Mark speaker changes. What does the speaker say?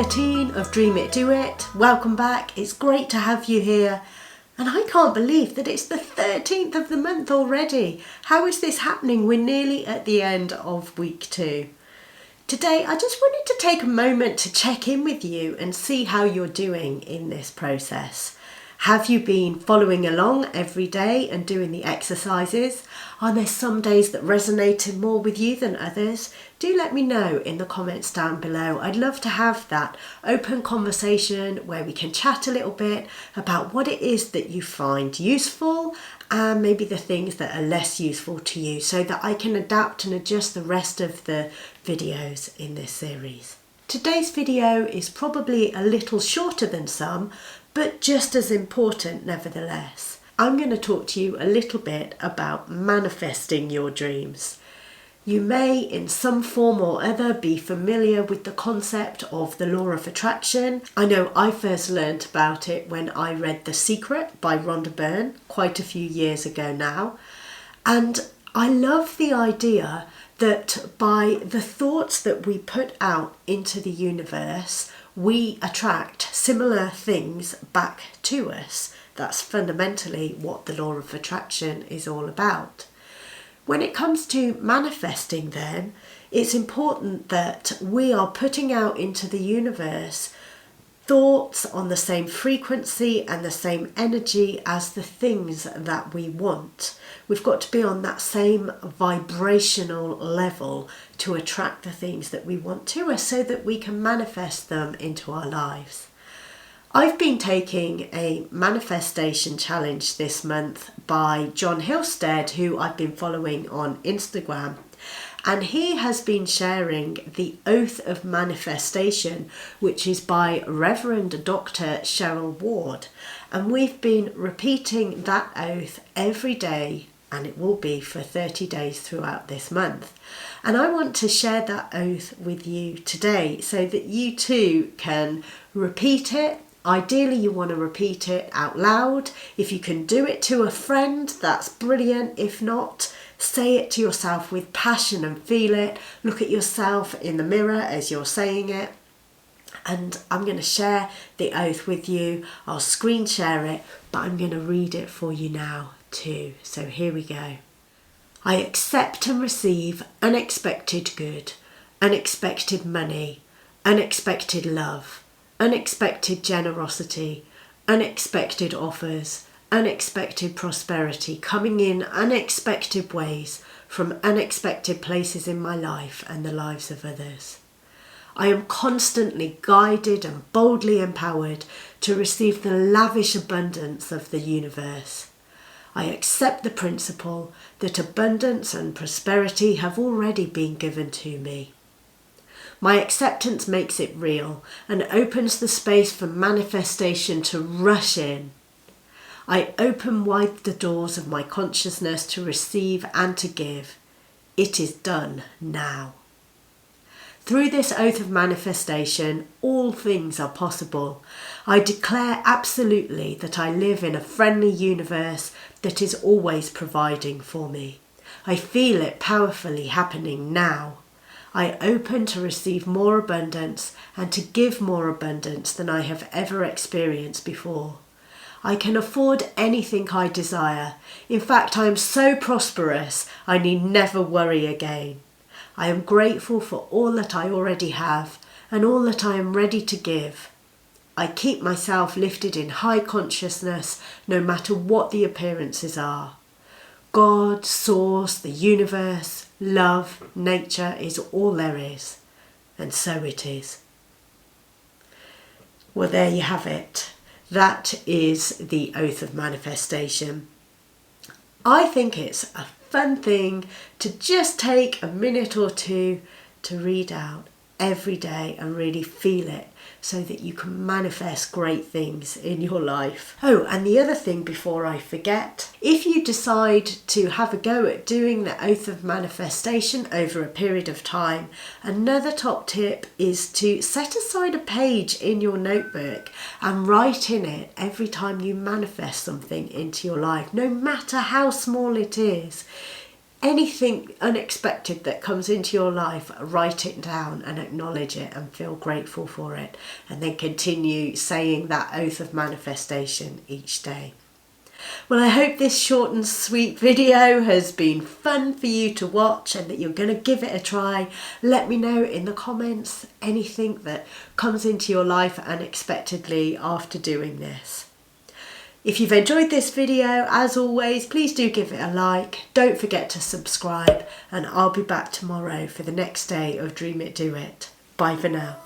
Speaker 1: 13 of Dream It, Do It. Welcome back. It's great to have you here. And I can't believe that it's the 13th of the month already. How is this happening? We're nearly at the end of week 2. Today, I just wanted to take a moment to check in with you and see how you're doing in this process. Have you been following along every day and doing the exercises? Are there some days that resonated more with you than others? Do let me know in the comments down below. I'd love to have that open conversation where we can chat a little bit about what it is that you find useful and maybe the things that are less useful to you, so that I can adapt and adjust the rest of the videos in this series. Today's video is probably a little shorter than some, but just as important nevertheless. I'm going to talk to you a little bit about manifesting your dreams. You may, in some form or other, be familiar with the concept of the law of attraction. I know I first learnt about it when I read The Secret by Rhonda Byrne quite a few years ago now. And I love the idea that by the thoughts that we put out into the universe, we attract similar things back to us. That's fundamentally what the law of attraction is all about. When it comes to manifesting then, it's important that we are putting out into the universe thoughts on the same frequency and the same energy as the things that we want. We've got to be on that same vibrational level to attract the things that we want to us so that we can manifest them into our lives. I've been taking a manifestation challenge this month by John Hillstead, who I've been following on Instagram. And he has been sharing the Oath of Manifestation, which is by Reverend Dr. Cheryl Ward. And we've been repeating that oath every day, and it will be for 30 days throughout this month. And I want to share that oath with you today so that you too can repeat it. Ideally, you want to repeat it out loud. If you can do it to a friend, that's brilliant. If not, say it to yourself with passion and feel it. Look at yourself in the mirror as you're saying it. And I'm going to share the oath with you. I'll screen share it, but I'm going to read it for you now too. So here we go. I accept and receive unexpected good, unexpected money, unexpected love, unexpected generosity, unexpected offers, unexpected prosperity coming in unexpected ways from unexpected places in my life and the lives of others. I am constantly guided and boldly empowered to receive the lavish abundance of the universe. I accept the principle that abundance and prosperity have already been given to me. My acceptance makes it real and opens the space for manifestation to rush in. I open wide the doors of my consciousness to receive and to give. It is done now. Through this oath of manifestation, all things are possible. I declare absolutely that I live in a friendly universe that is always providing for me. I feel it powerfully happening now. I open to receive more abundance and to give more abundance than I have ever experienced before. I can afford anything I desire. In fact, I am so prosperous, I need never worry again. I am grateful for all that I already have and all that I am ready to give. I keep myself lifted in high consciousness no matter what the appearances are. God, Source, the universe, love, nature is all there is. And so it is. Well, there you have it. That is the Oath of Manifestation. I think it's a fun thing to just take a minute or two to read out every day and really feel it so that you can manifest great things in your life. Oh, and the other thing before I forget, if you decide to have a go at doing the Oath of Manifestation over a period of time, another top tip is to set aside a page in your notebook and write in it every time you manifest something into your life, no matter how small it is. anything unexpected that comes into your life, write it down and acknowledge it and feel grateful for it. And then continue saying that oath of manifestation each day. Well, I hope this short and sweet video has been fun for you to watch and that you're going to give it a try. Let me know in the comments anything that comes into your life unexpectedly after doing this. If you've enjoyed this video, as always, please do give it a like. Don't forget to subscribe, and I'll be back tomorrow for the next day of Dream It, Do It. Bye for now.